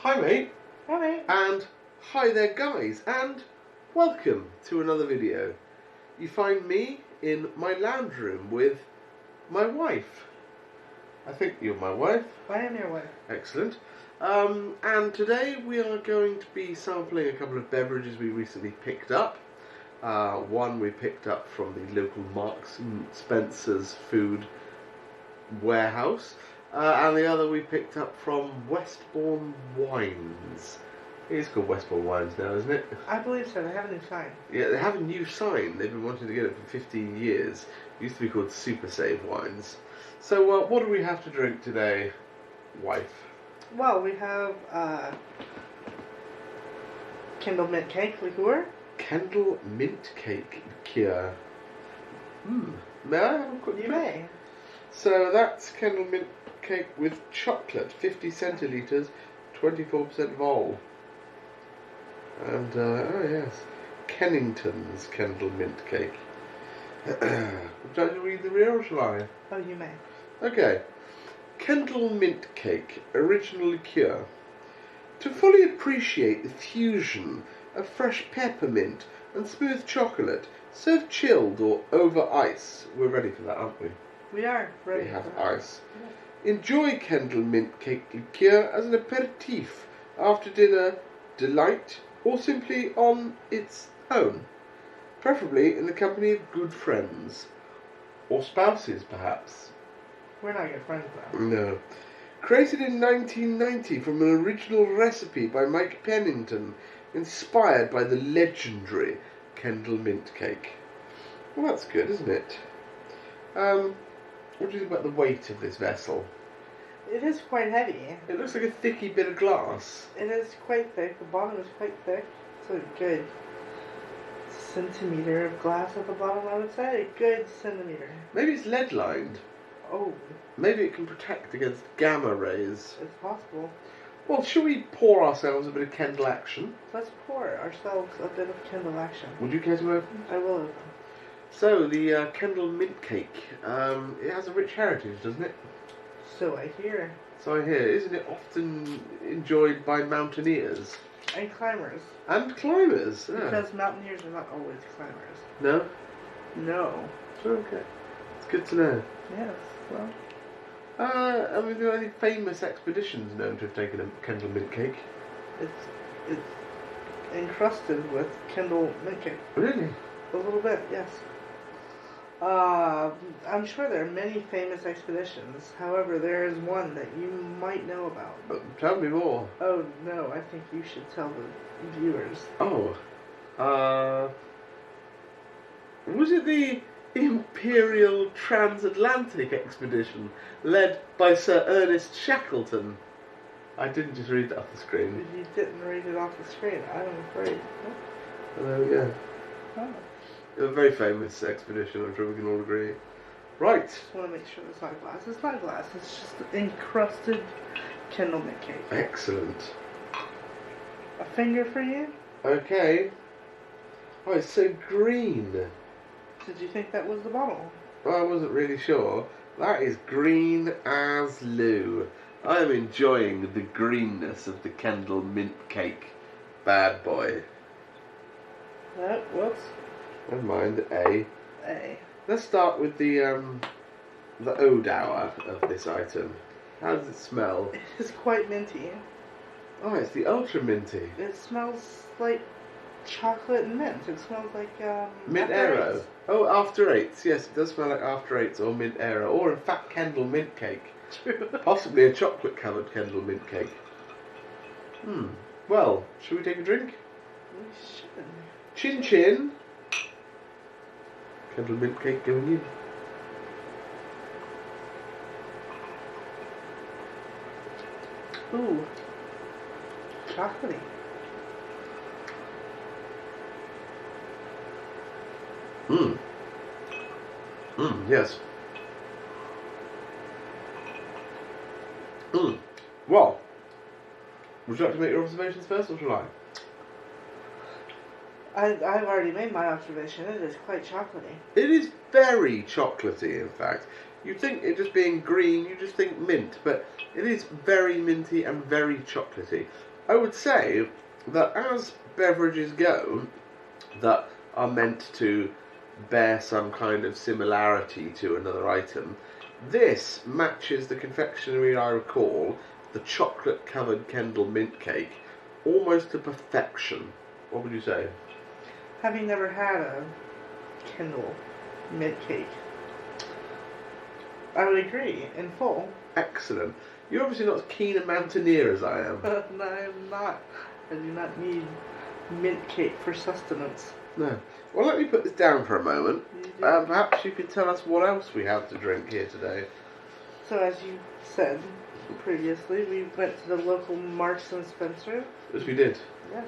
Hi mate. Hi mate. And hi there guys, and welcome to another video. You find me in my lounge room with my wife. I think you're my wife. I am your wife. Excellent. And today we are going to be sampling a couple of beverages we recently picked up. One we picked up from the local Marks and Spencer's food warehouse. And the other we picked up from Westbourne Wines. It's called Westbourne Wines now, isn't it? I believe so. They have a new sign. Yeah, they have a new sign. They've been wanting to get it for 15 years. It used to be called Super Save Wines. So, what do we have to drink today, wife? Well, we have Kendal Mint Cake Liqueur. Kendal Mint Cake Liqueur. May I have a quick You may. So that's Kendal Mint Cake with chocolate, 50 centilitres, 24% vol. And, oh yes, Pennington's Kendal Mint Cake. Would you like to read the rear or shall I? Oh, you may. Okay. Kendal Mint Cake, original liqueur. To fully appreciate the fusion of fresh peppermint and smooth chocolate, serve chilled or over ice. We're ready for that, aren't we? We are ready. We have for ice. Enjoy Kendal Mint Cake liqueur as an aperitif, after dinner, delight, or simply on its own. Preferably in the company of good friends. Or spouses, perhaps. We're not good friends, though. No. Created in 1990 from an original recipe by Mike Pennington, inspired by the legendary Kendal Mint Cake. Well, that's good, isn't it? What do you think about the weight of this vessel? It is quite heavy. It looks like a thicky bit of glass. It is quite thick. The bottom is quite thick. It's a good centimetre of glass at the bottom, I would say. A good centimetre. Maybe it's lead-lined. Oh. Maybe it can protect against gamma rays. It's possible. Well, shall we pour ourselves a bit of Kendal action? Let's pour ourselves a bit of Kendal action. Would you care to open? I will open. So, the Kendal Mint Cake, it has a rich heritage, doesn't it? So I hear. So I hear. Isn't it often enjoyed by mountaineers? And climbers. And climbers, yeah. Because mountaineers are not always climbers. No? No. Okay. It's good to know. Yes, well. I mean, are there any famous expeditions known to have taken a Kendal Mint Cake? It's encrusted with Kendal Mint Cake. Really? A little bit, yes. I'm sure there are many famous expeditions. However, there is one that you might know about. Tell me more. Oh, no, I think you should tell the viewers. Oh. Was it the Imperial Transatlantic Expedition led by Sir Ernest Shackleton? I didn't just read that off the screen. You didn't read it off the screen, I'm afraid. There we go. Oh. A very famous expedition, I'm sure we can all agree. Right. Just want to make sure it's not glass. It's not glass, it's just encrusted Kendal Mint Cake. Excellent. A finger for you? Okay. Oh, it's so green. Did you think that was the bottle? Well, I wasn't really sure. That is green as Lou. I am enjoying the greenness of the Kendal Mint Cake. Bad boy. Whoops. Never mind, A. A. Let's start with the odor of this item. How does it smell? It is quite minty. Oh, it's the ultra minty. It smells like chocolate and mint. It smells like Mint After Aero. Eights. Oh, After Eights. Yes, it does smell like After Eights or Mint Aero, or in fact Kendal Mint Cake. True. Possibly a chocolate-covered Kendal Mint Cake. Well, should we take a drink? We should. Chin chin. Kendal Mint Cake going in. Ooh. Chocolatey. Yes. Well, would you like to make your observations first, or shall I? I've already made my observation. It is quite chocolatey. It is very chocolatey, in fact. You'd think it just being green, you just think mint, but it is very minty and very chocolatey. I would say that as beverages go that are meant to bear some kind of similarity to another item, this matches the confectionery I recall, the chocolate-covered Kendal Mint Cake, almost to perfection. What would you say? Having never had a Kendal Mint Cake, I would agree in full. Excellent. You're obviously not as keen a mountaineer as I am. No, I am not. I do not need mint cake for sustenance. No. Well, let me put this down for a moment. You do. Perhaps you could tell us what else we have to drink here today. So, as you said previously, we went to the local Marks and Spencer. As we did. Yes.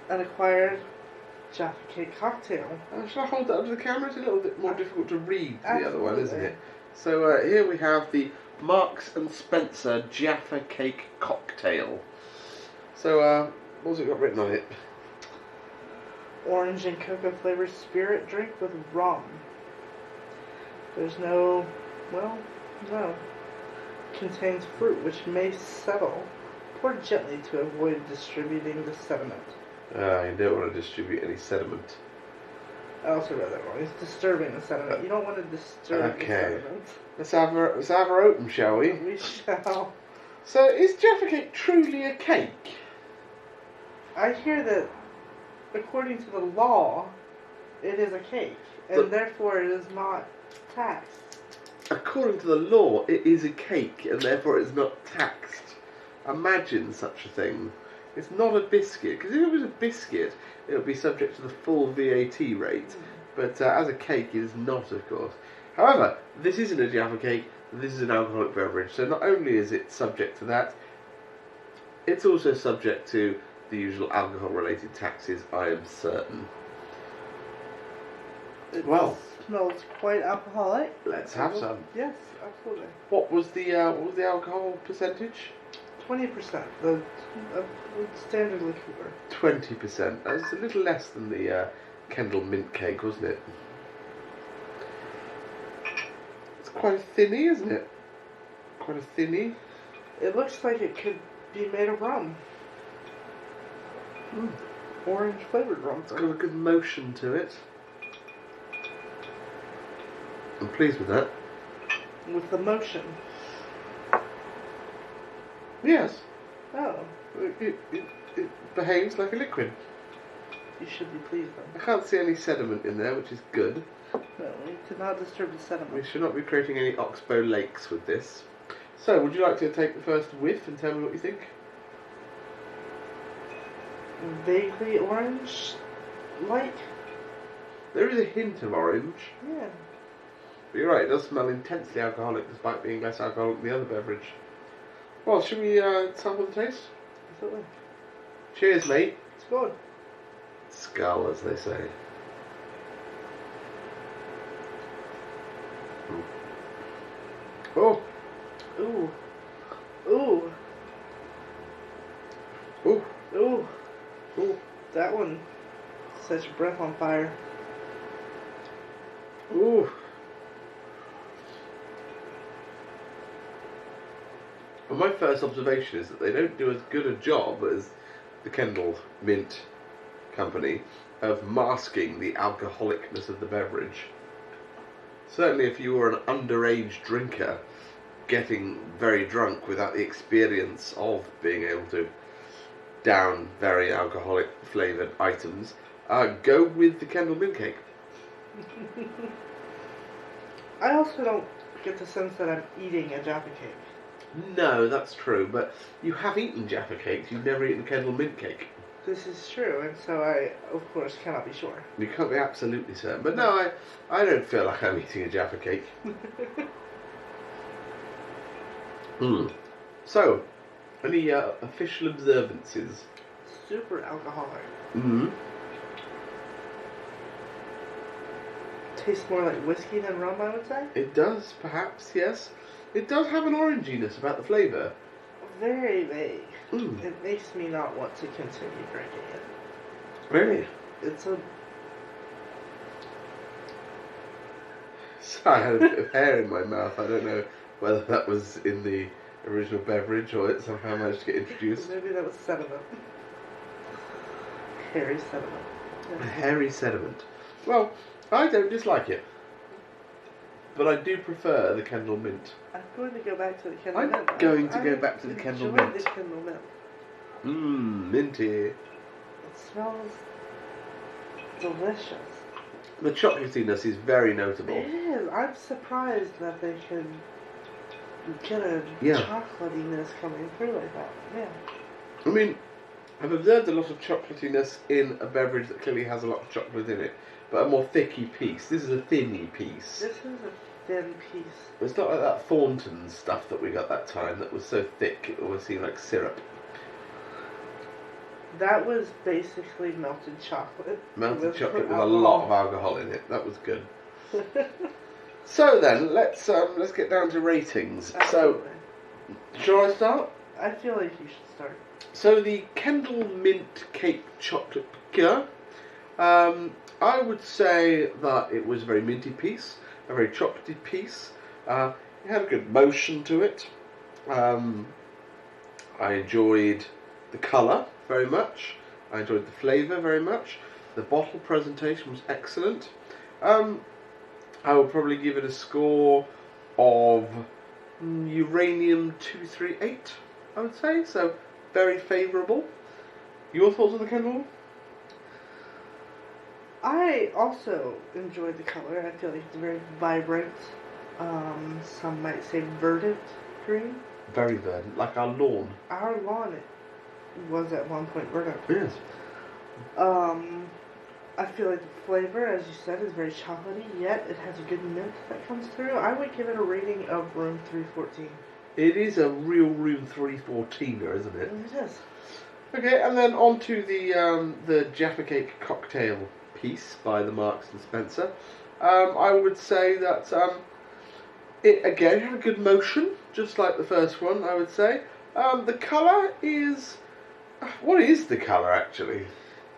And acquired Jaffa Cake cocktail. Shall I hold that up to the camera? It's a little bit more difficult to read the other one, isn't Absolutely. it? So here we have the Marks and Spencer Jaffa Cake cocktail. So what's it got written on it? Orange and cocoa flavored spirit drink with rum. There's no. Contains fruit which may settle. Pour gently to avoid distributing the sediment. You don't want to distribute any sediment. I also read that wrong. It's disturbing the sediment. You don't want to disturb the sediment. Let's have her open, shall we? We shall. So, is Jaffa Cake truly a cake? I hear that, according to the law, it is a cake, and therefore it is not taxed. According to the law, it is a cake, and therefore it is not taxed. Imagine such a thing. It's not a biscuit, because if it was a biscuit, it would be subject to the full VAT rate. But as a cake, it is not, of course. However, this isn't a Jaffa Cake, this is an alcoholic beverage. So not only is it subject to that, it's also subject to the usual alcohol-related taxes, I am certain. It Well, smells quite alcoholic. let's have some. Yes, absolutely. What was the alcohol percentage? 20%. The standard liqueur. 20%. That's a little less than the Kendal Mint Cake, wasn't it? It's quite a thinny, isn't it? Quite a thinny. It looks like it could be made of rum. Orange flavored rum. It's got a good motion to it. I'm pleased with that. With the motion. Yes. Oh, It behaves like a liquid. you should be pleased then. I can't see any sediment in there, which is good. No, we did not disturb the We sediment. should not be creating any oxbow lakes with this. So, would you like to take the first whiff and tell me what you think? Vaguely orange-like? There is a hint of orange. Yeah. But you're right, it does smell intensely alcoholic despite being less alcoholic than the other beverage. Well, should we sample the taste? Absolutely. Cheers, mate. It's good. Skull, as they say. Oh! Ooh. Ooh. Ooh! Ooh. Ooh! That one sets your breath on fire. Ooh! Well, my first observation is that they don't do as good a job as the Kendal Mint Company of masking the alcoholicness of the beverage. Certainly if you were an underage drinker getting very drunk without the experience of being able to down very alcoholic flavoured items, go with the Kendal Mint Cake. I also don't get the sense that I'm eating a Jaffa Cake. No, that's true, but you have eaten Jaffa Cakes, you've never eaten Kendal Mint Cake. This is true, and so I, of course, cannot be sure. You can't be absolutely certain. But no, I don't feel like I'm eating a Jaffa Cake. So, any official observances? Super alcoholic. Tastes more like whiskey than rum, I would say. It does, perhaps, yes. It does have an oranginess about the flavour. Very vague. It makes me not want to continue drinking it. Really? It's a... So I had a bit of hair in my mouth. I don't know whether that was in the original beverage, or it somehow managed to get introduced. Maybe that was sediment. Hairy sediment. A hairy sediment. Well, I don't dislike it, but I do prefer the Kendal Mint. I'm going to go back to the Kendal Mint. I'm going to go back to the Kendal Mint. The Kendal Mint. Minty. It smells delicious. The chocolatiness is very notable. It is. I'm surprised that they can get a chocolatiness coming through like that. Yeah. I mean, I've observed a lot of chocolatiness in a beverage that clearly has a lot of chocolate in it, but a more thicky piece. This is a thinny piece. This is a thin piece. It's not like that Thornton stuff that we got that time that was so thick it almost seemed like syrup. That was basically melted chocolate. Melted chocolate with a lot of alcohol in it. That was good. So then, let's get down to ratings. Absolutely. So, shall I start? I feel like you should start. So the Kendal Mint Cake chocolate liqueur, I would say that it was a very minty piece, a very chocolatey piece. It had a good motion to it. I enjoyed the colour very much. I enjoyed the flavour very much. The bottle presentation was excellent. I will probably give it a score of uranium 238, I would say. So very favourable. Your thoughts on the Kendal? I also enjoyed the color. I feel like it's very vibrant. Some might say verdant green. Very verdant, like our lawn. Our lawn was at one point verdant. Yes. I feel like the flavor, as you said, is very chocolatey, yet it has a good mint that comes through. I would give it a rating of room 314. It is a real room 314er, isn't it? It is. Okay, and then on to the Jaffa Cake cocktail piece by the Marks and Spencer. I would say that it again had a good motion, just like the first one. I would say the colour is. What is the colour actually?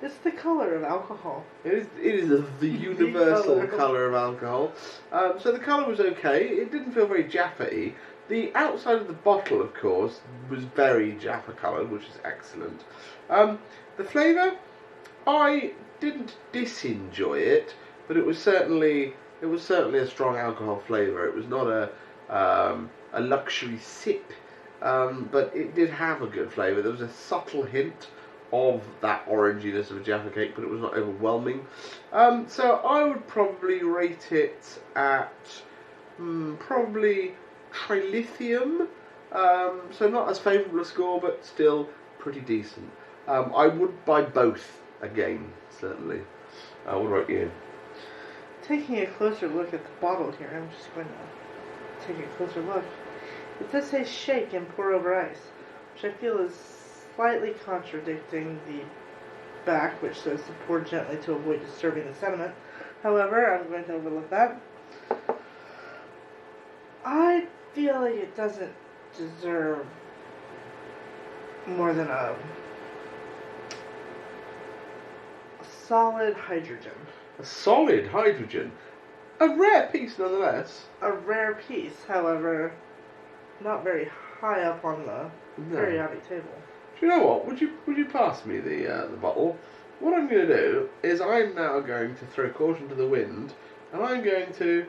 It's the colour of alcohol. It is the universal colour of alcohol. So the colour was okay. It didn't feel very Jaffa-y. The outside of the bottle, of course, was very Jaffa coloured, which is excellent. The flavour, I didn't disenjoy it, but it was certainly a strong alcohol flavour. It was not a luxury sip, but it did have a good flavour. There was a subtle hint of that oranginess of a Jaffa Cake, but it was not overwhelming. So I would probably rate it at probably trilithium. So not as favourable a score, but still pretty decent. I would buy both again, certainly. What about you? Taking a closer look at the bottle here, I'm just going to take a closer look. It does say shake and pour over ice, which I feel is slightly contradicting the back, which says to pour gently to avoid disturbing the sediment. However, I'm going to overlook that. I feel like it doesn't deserve more than a solid hydrogen. A solid hydrogen. A rare piece, nonetheless. A rare piece, however, not very high up on the periodic table. Do you know what? Would you pass me the bottle? What I'm going to do is I'm now going to throw caution to the wind, and I'm going to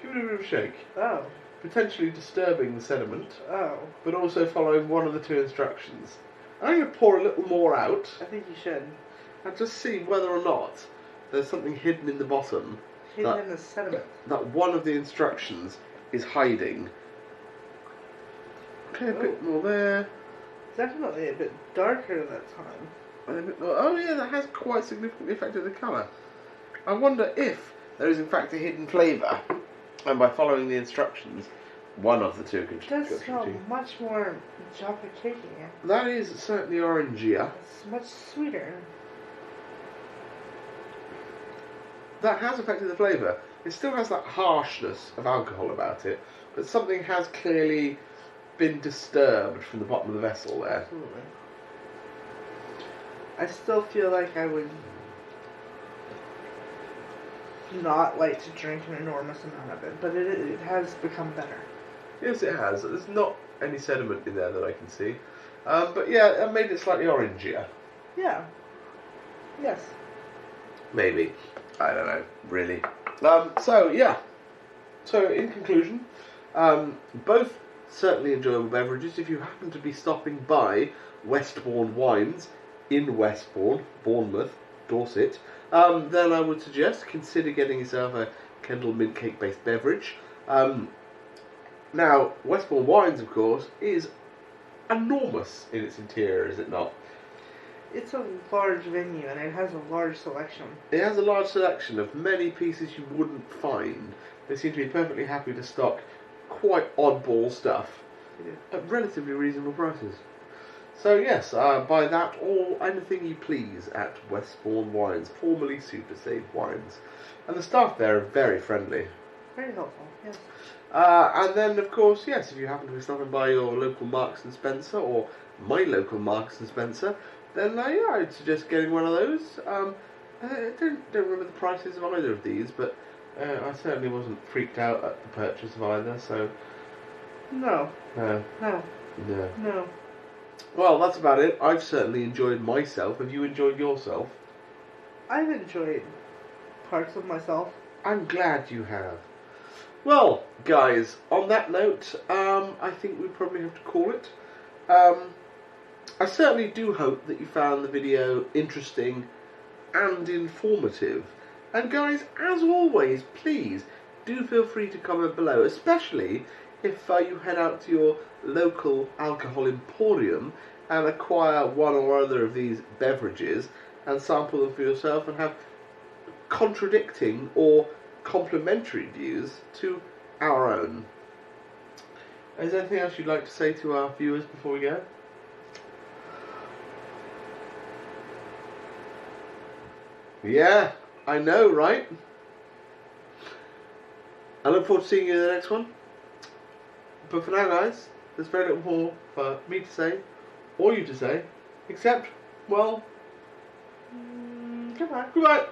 give it a bit of a shake. Oh. Potentially disturbing the sediment. Oh. But also following one of the two instructions. I'm going to pour a little more out. I think you should. And just see whether or not there's something hidden in the bottom. Hidden in the sediment. That one of the instructions is hiding. Okay, a bit more there. Definitely a bit darker that time. And a bit more. Oh yeah, that has quite significantly affected the colour. I wonder if there is in fact a hidden flavour, and by following the instructions, one of the two It does smell much more Jaffa Cake here. That is certainly orangier. It's much sweeter. That has affected the flavour. It still has that harshness of alcohol about it, but something has clearly been disturbed from the bottom of the vessel there. Absolutely. I still feel like I would not like to drink an enormous amount of it, but it has become better. Yes, it has. It's not any sediment in there that I can see. But yeah, I made it slightly orangier. Yeah. Yes. Maybe. I don't know, really. So, yeah. So, in conclusion, both certainly enjoyable beverages. If you happen to be stopping by Westbourne Wines in Westbourne, Bournemouth, Dorset, then I would suggest consider getting yourself a Kendal Mint Cake based beverage. Now, Westbourne Wines, of course, is enormous in its interior, is it not? It's a large venue and it has a large selection. It has a large selection of many pieces you wouldn't find. They seem to be perfectly happy to stock quite oddball stuff at relatively reasonable prices. So yes, buy that or anything you please at Westbourne Wines, formerly Super Save Wines. And the staff there are very friendly. Very helpful, yes. And then, of course, yes, if you happen to be stopping by your local Marks and Spencer or my local Marks and Spencer, then yeah, I'd suggest getting one of those. I don't remember the prices of either of these, but I certainly wasn't freaked out at the purchase of either. So No. no. Well, that's about it. I've certainly enjoyed myself. Have you enjoyed yourself? I've enjoyed parts of myself. I'm glad you have. Well, guys, on that note, I think we probably have to call it. I certainly do hope that you found the video interesting and informative. And guys, as always, please do feel free to comment below, especially if you head out to your local alcohol emporium and acquire one or other of these beverages and sample them for yourself and have contradicting or complementary views to our own. Is there anything else you'd like to say to our viewers before we go? Yeah, I know, right? I look forward to seeing you in the next one. But for now, guys, there's very little more for me to say, or you to say, except, well, Goodbye. goodbye.